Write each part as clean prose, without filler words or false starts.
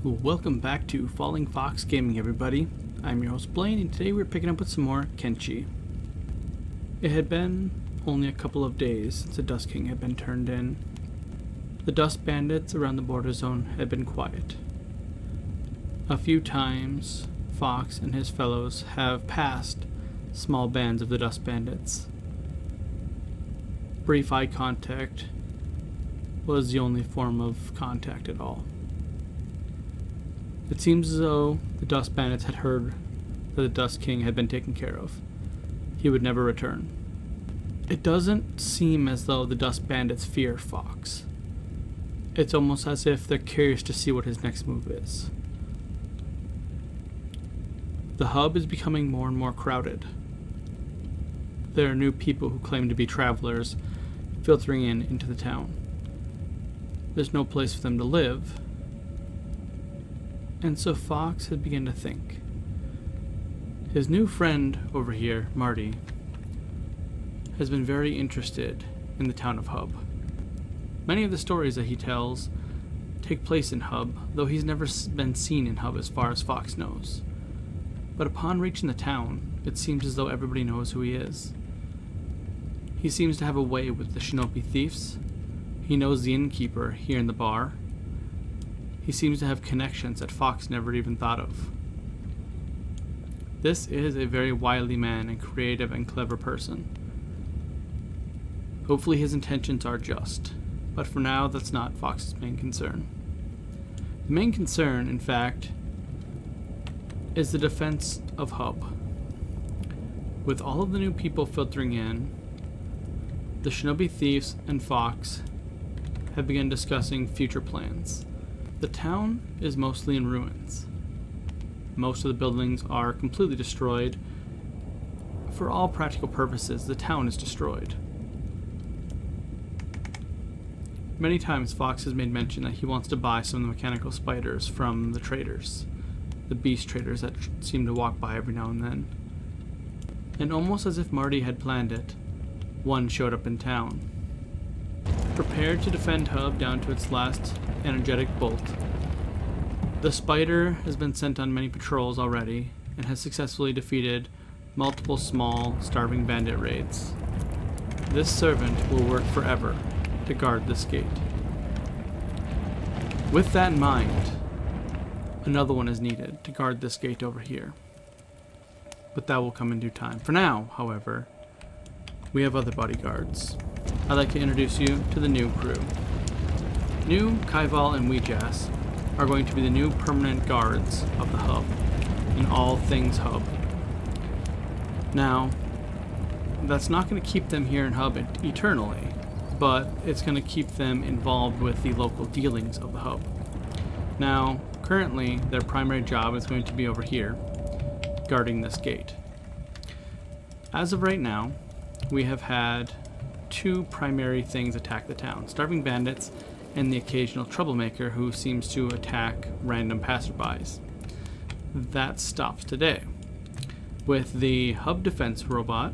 Welcome back to Fallingfoxgaming, everybody. I'm your host Blaine, and today we're picking up with some more Kenshi. It had been only a couple of days since the Dust King had been turned in. The dust bandits around the border zone had been quiet. A few times, Fox and his fellows have passed small bands of the dust bandits. Brief eye contact was the only form of contact at all. It seems as though the Dust Bandits had heard that the Dust King had been taken care of. He would never return. It doesn't seem as though the Dust Bandits fear Fox. It's almost as if they're curious to see what his next move is. The hub is becoming more and more crowded. There are new people who claim to be travelers filtering into the town. There's no place for them to live. And so Fox had begun to think. His new friend over here, Marty, has been very interested in the town of Hub. Many of the stories that he tells take place in Hub, though he's never been seen in Hub as far as Fox knows. But upon reaching the town, it seems as though everybody knows who he is. He seems to have a way with the shinobi thieves. He knows the innkeeper here in the bar. He seems to have connections that Fox never even thought of. This is a very wily man and creative and clever person. Hopefully his intentions are just, but for now that's not Fox's main concern. The main concern, in fact, is the defense of Hub. With all of the new people filtering in, the shinobi thieves and Fox have begun discussing future plans. The town is mostly in ruins. Most of the buildings are completely destroyed. For all practical purposes, the town is destroyed. Many times Fox has made mention that he wants to buy some of the mechanical spiders from the traders, the beast traders that seem to walk by every now and then. And almost as if Marty had planned it, one showed up in town. Prepared to defend Hub down to its last energetic bolt. The spider has been sent on many patrols already and has successfully defeated multiple small, starving bandit raids. This servant will work forever to guard this gate. With that in mind, another one is needed to guard this gate over here. But that will come in due time. For now, however, we have other bodyguards. I'd like to introduce you to the new crew. New, Kaival, and Weejas are going to be the new permanent guards of the Hub, in all things Hub. Now, that's not going to keep them here in Hub eternally, but it's going to keep them involved with the local dealings of the Hub. Now, currently, their primary job is going to be over here, guarding this gate. As of right now, we have had two primary things attack the town: starving bandits and the occasional troublemaker who seems to attack random passerbys. That stops today. With the Hub defense robot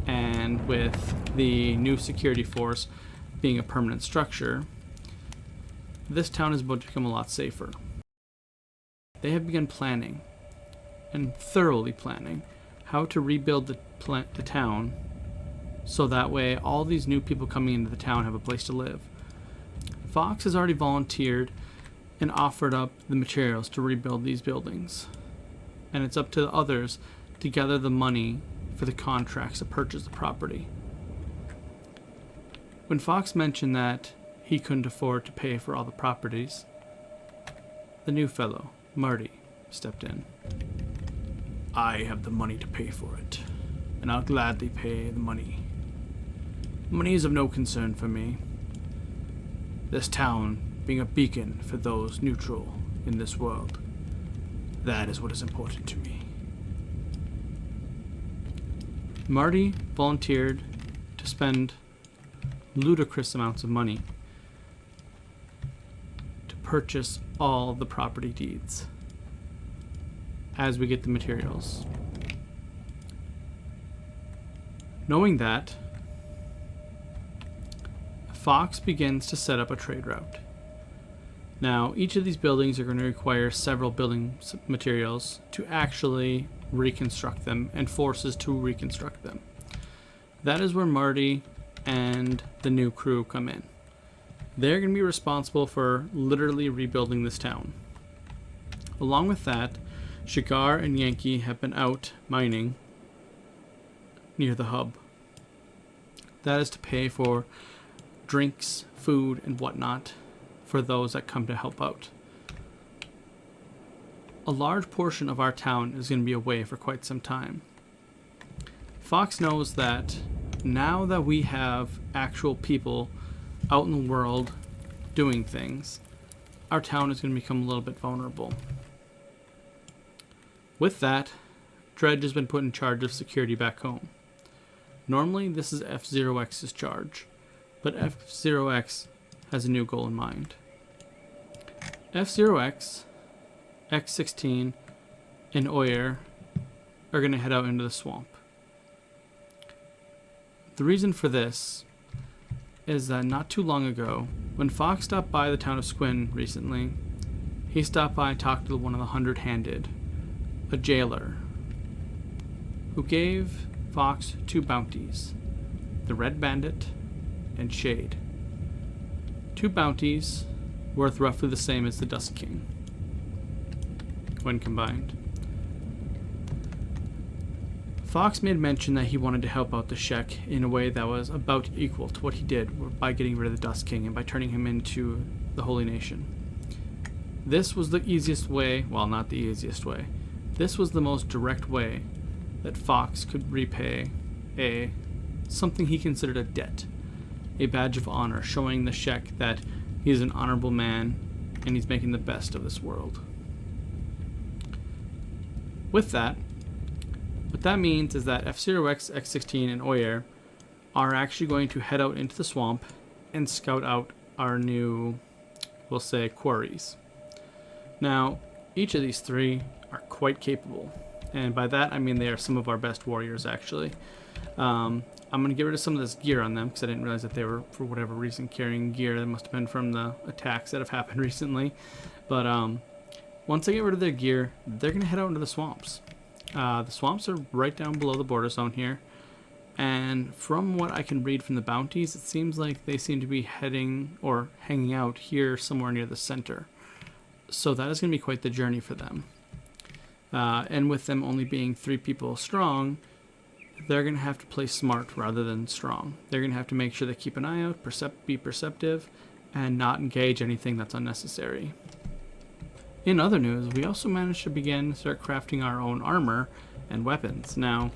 and with the new security force being a permanent structure, this town is about to become a lot safer. They have begun planning, and thoroughly planning, how to rebuild the town so that way all these new people coming into the town have a place to live. Fox has already volunteered and offered up the materials to rebuild these buildings. And it's up to the others to gather the money for the contracts to purchase the property. When Fox mentioned that he couldn't afford to pay for all the properties, the new fellow, Marty, stepped in. I have the money to pay for it, and I'll gladly pay the money. Money is of no concern for me. This town being a beacon for those neutral in this world, that is what is important to me. Marty volunteered to spend ludicrous amounts of money to purchase all the property deeds as we get the materials. Knowing that, Fox begins to set up a trade route. Now, each of these buildings are going to require several building materials to actually reconstruct them and forces to reconstruct them. That is where Marty and the new crew come in. They're going to be responsible for literally rebuilding this town. Along with that, Shigar and Yankee have been out mining near the hub. That is to pay for drinks, food, and whatnot for those that come to help out. A large portion of our town is going to be away for quite some time. Fox knows that now that we have actual people out in the world doing things, our town is going to become a little bit vulnerable. With that, Dredge has been put in charge of security back home. Normally, this is F-Zero-X's charge, but F-Zero-X has a new goal in mind. F-Zero-X, X-16, and Oyer are going to head out into the swamp. The reason for this is that not too long ago, when Fox stopped by the town of Squin recently, he stopped by and talked to one of the 100-handed, a jailer, who gave Fox 2 bounties, the Red Bandit and Shade. 2 bounties worth roughly the same as the Dust King when combined. Fox made mention that he wanted to help out the Shek in a way that was about equal to what he did by getting rid of the Dust King and by turning him into the Holy Nation. This was the easiest way, well, not the easiest way. This was the most direct way that Fox could repay something he considered a debt, a badge of honor, showing the Shek that he is an honorable man and he's making the best of this world. With that, what that means is that F-Zero-X, X-16, and Oyer are actually going to head out into the swamp and scout out our new, we'll say, quarries. Now, each of these 3 are quite capable, and by that I mean they are some of our best warriors, actually. I'm going to get rid of some of this gear on them because I didn't realize that they were, for whatever reason, carrying gear. That must have been from the attacks that have happened recently. But once I get rid of their gear, they're going to head out into the swamps. The swamps are right down below the border zone here, and from what I can read from the bounties, it seems like they seem to be heading or hanging out here somewhere near the center. So that is going to be quite the journey for them. And with them only being 3 people strong, they're going to have to play smart rather than strong. They're going to have to make sure they keep an eye out, be perceptive, and not engage anything that's unnecessary. In other news, we also managed to start crafting our own armor and weapons. Now,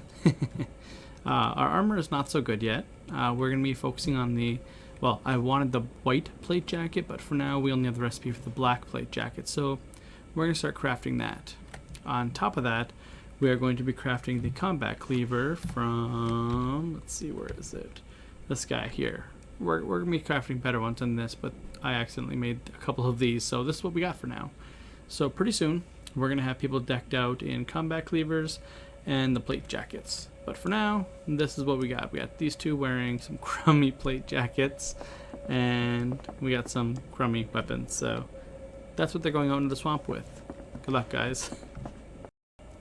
our armor is not so good yet. We're going to be focusing on the, well, I wanted the white plate jacket, but for now we only have the recipe for the black plate jacket, so we're going to start crafting that. On top of that, we are going to be crafting the combat cleaver from, let's see, where is it? This guy here. We're going to be crafting better ones than this, but I accidentally made a couple of these, so this is what we got for now. So pretty soon, we're going to have people decked out in combat cleavers and the plate jackets. But for now, this is what we got. We got these 2 wearing some crummy plate jackets, and we got some crummy weapons. So that's what they're going out into the swamp with. Good luck, guys.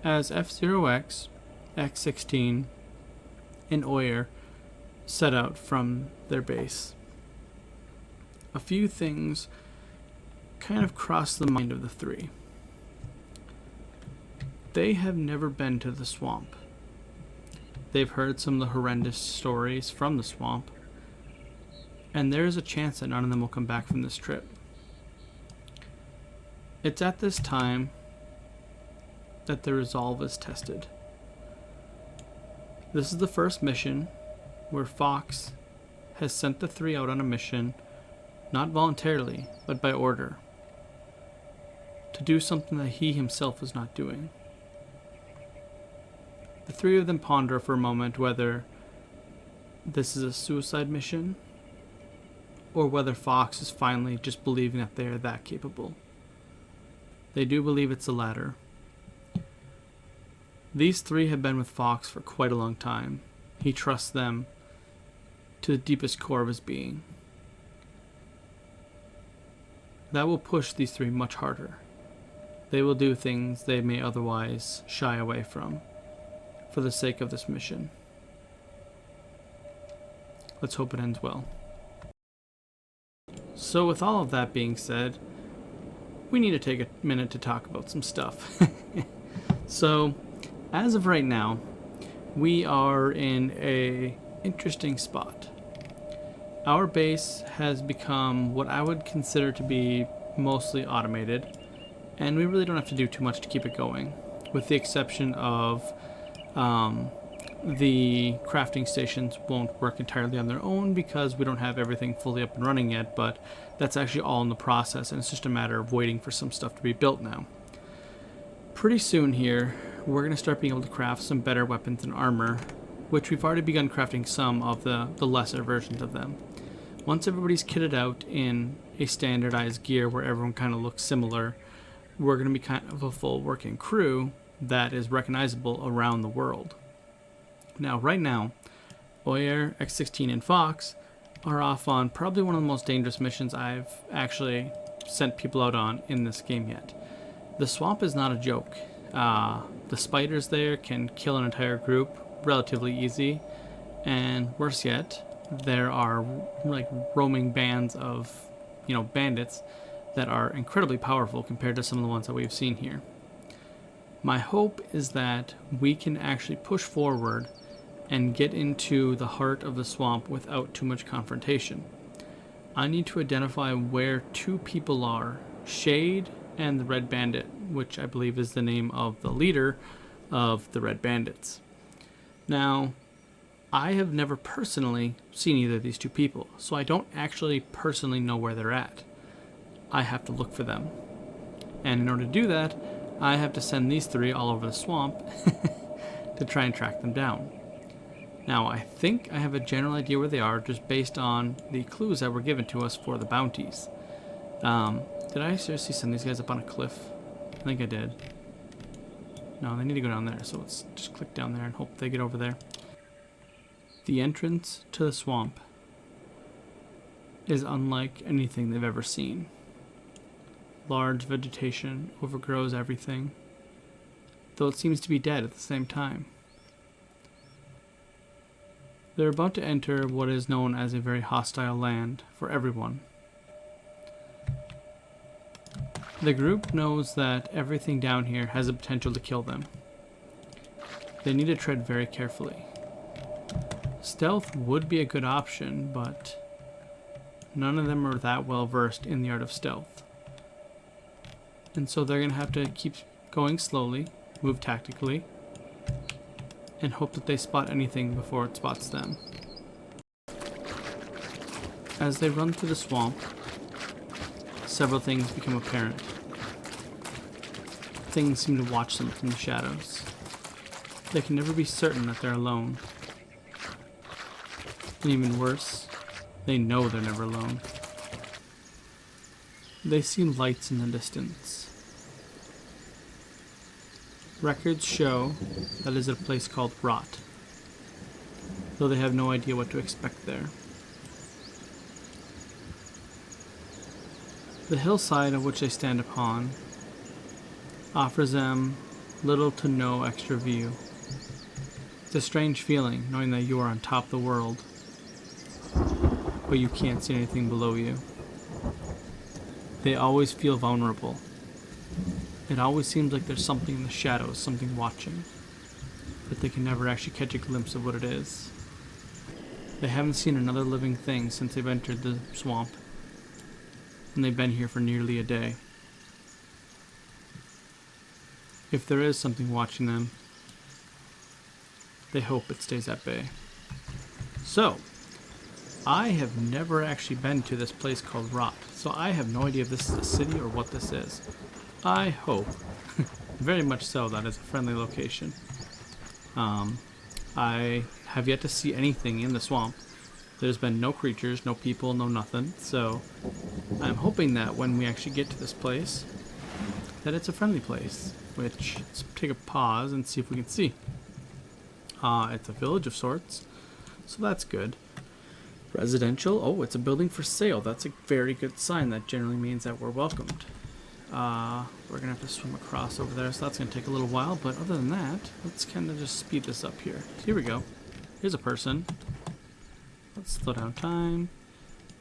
As F-Zero-X, X-16, and Oyer set out from their base, a few things kind of crossed the mind of the 3. They have never been to the swamp. They've heard some of the horrendous stories from the swamp, and there is a chance that none of them will come back from this trip. It's at this time that their resolve is tested. This is the first mission where Fox has sent the 3 out on a mission, not voluntarily, but by order, to do something that he himself was not doing. The 3 of them ponder for a moment whether this is a suicide mission or whether Fox is finally just believing that they are that capable. They do believe it's the latter. These 3 have been with Fox for quite a long time. He trusts them to the deepest core of his being. That will push these three much harder. They will do things they may otherwise shy away from for the sake of this mission. Let's hope it ends well. So with all of that being said, we need to take a minute to talk about some stuff. So, as of right now, we are in a interesting spot. Our base has become what I would consider to be mostly automated, and we really don't have to do too much to keep it going, with the exception of the crafting stations won't work entirely on their own because we don't have everything fully up and running yet, but that's actually all in the process, and it's just a matter of waiting for some stuff to be built now. Pretty soon here, we're going to start being able to craft some better weapons and armor, which we've already begun crafting some of the lesser versions of them. Once everybody's kitted out in a standardized gear where everyone kind of looks similar, we're going to be kind of a full working crew that is recognizable around the world. Now, right now, Oyer, X16, and Fox are off on probably one of the most dangerous missions I've actually sent people out on in this game yet. The swamp is not a joke. The spiders there can kill an entire group relatively easy, and worse yet, there are like roaming bands of, bandits that are incredibly powerful compared to some of the ones that we've seen here. My hope is that we can actually push forward and get into the heart of the swamp without too much confrontation. I need to identify where two people are, Shade and the Red Bandit, which I believe is the name of the leader of the Red Bandits. Now, I have never personally seen either of these two people, so I don't actually personally know where they're at. I have to look for them. And in order to do that, I have to send these three all over the swamp to try and track them down. Now, I think I have a general idea where they are just based on the clues that were given to us for the bounties. Did I seriously send these guys up on a cliff? I think I did. No, they need to go down there, so let's just click down there and hope they get over there. The entrance to the swamp is unlike anything they've ever seen. Large vegetation overgrows everything, though it seems to be dead at the same time. They're about to enter what is known as a very hostile land for everyone. The group knows that everything down here has the potential to kill them. They need to tread very carefully. Stealth would be a good option, but none of them are that well versed in the art of stealth. And so they're going to have to keep going slowly, move tactically, and hope that they spot anything before it spots them. As they run through the swamp, several things become apparent. Things seem to watch them from the shadows. They can never be certain that they're alone. And even worse, they know they're never alone. They see lights in the distance. Records show that it is a place called Rot, though they have no idea what to expect there. The hillside of which they stand upon offers them little to no extra view. It's a strange feeling knowing that you are on top of the world, but you can't see anything below you. They always feel vulnerable. It always seems like there's something in the shadows, something watching, but they can never actually catch a glimpse of what it is. They haven't seen another living thing since they've entered the swamp, and they've been here for nearly a day. If there is something watching them, they hope it stays at bay. So, I have never actually been to this place called Rot, so I have no idea if this is a city or what this is. I hope, very much so, that it's a friendly location. I have yet to see anything in the swamp. There's been no creatures, no people, no nothing, so I'm hoping that when we actually get to this place, that it's a friendly place, which, let's take a pause and see if we can see. It's a village of sorts, so that's good. Residential. Oh, it's a building for sale. That's a very good sign. That generally means that we're welcomed. We're gonna have to swim across over there, so that's gonna take a little while, but other than that, let's kind of just speed this up here. Here we go. Here's a person. Let's slow down time.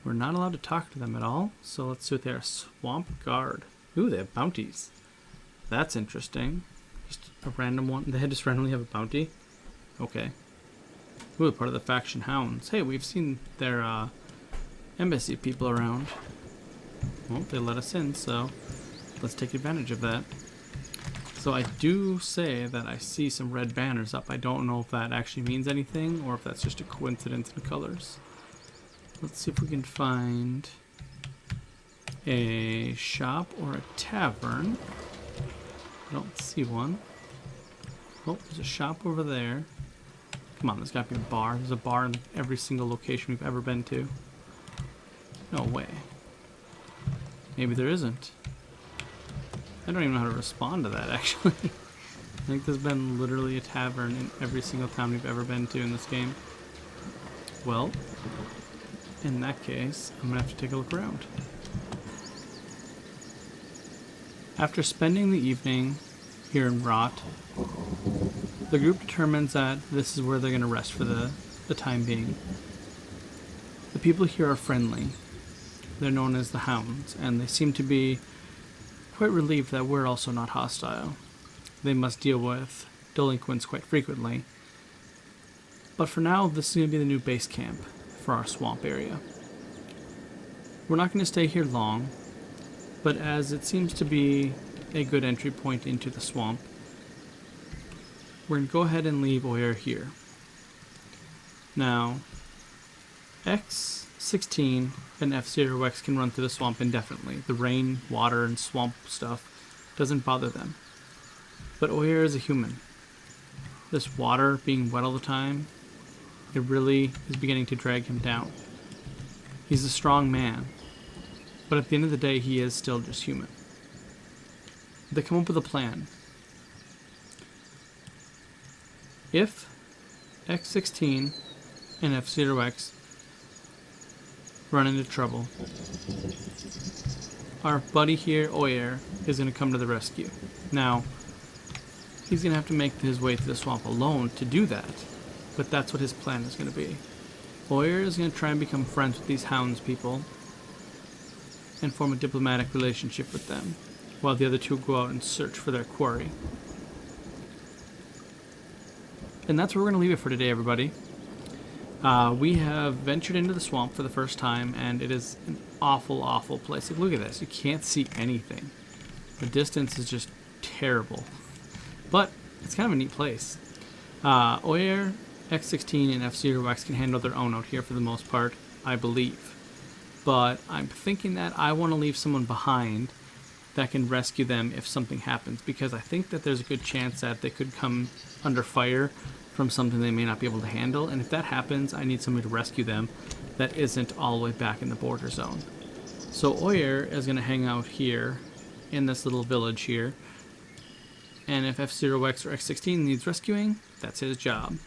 We're not allowed to talk to them at all, so let's see what they are. Swamp Guard. Ooh, they have bounties. That's interesting. Just a random one. They just randomly have a bounty? Okay. Ooh, part of the faction Hounds. Hey, we've seen their embassy people around. Well, they let us in, so let's take advantage of that. So I do say that I see some red banners up. I don't know if that actually means anything or if that's just a coincidence in colors. Let's see if we can find a shop or a tavern. I don't see one. Oh, there's a shop over there. Come on, there's got to be a bar. There's a bar in every single location we've ever been to. No way. Maybe there isn't. I don't even know how to respond to that, actually. I think there's been literally a tavern in every single town we've ever been to in this game. Well, in that case, I'm going to have to take a look around. After spending the evening here in Rot, the group determines that this is where they're going to rest for the time being. The people here are friendly. They're known as the Hounds, and they seem to be quite relieved that we're also not hostile. They must deal with delinquents quite frequently. But for now, this is going to be the new base camp for our swamp area. We're not going to stay here long, but as it seems to be a good entry point into the swamp, we're going to go ahead and leave Oyer here. Now, X16 and F0X can run through the swamp indefinitely. The rain, water, and swamp stuff doesn't bother them. But Oyer is a human. This water being wet all the time, it really is beginning to drag him down. He's a strong man, but at the end of the day, he is still just human. They come up with a plan. If X16 and F0X run into trouble, our buddy here, Oyer, is going to come to the rescue. Now, he's going to have to make his way through the swamp alone to do that, but that's what his plan is going to be. Oyer is going to try and become friends with these Hounds people and form a diplomatic relationship with them, while the other two go out and search for their quarry. And that's where we're going to leave it for today, everybody. We have ventured into the swamp for the first time, and it is an awful, awful place. Like, look at this. You can't see anything. The distance is just terrible. But it's kind of a neat place. Oyer, X16, and F0X can handle their own out here for the most part, I believe. But I'm thinking that I want to leave someone behind that can rescue them if something happens, because I think that there's a good chance that they could come under fire from something they may not be able to handle, and if that happens, I need somebody to rescue them that isn't all the way back in the border zone. So Oyer is going to hang out here in this little village here, and if F0X or X16 needs rescuing, that's his job.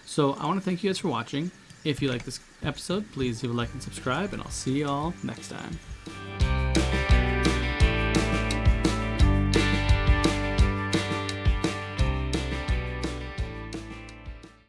So I want to thank you guys for watching. If you like this episode, please leave a like and subscribe, and I'll see you all next time.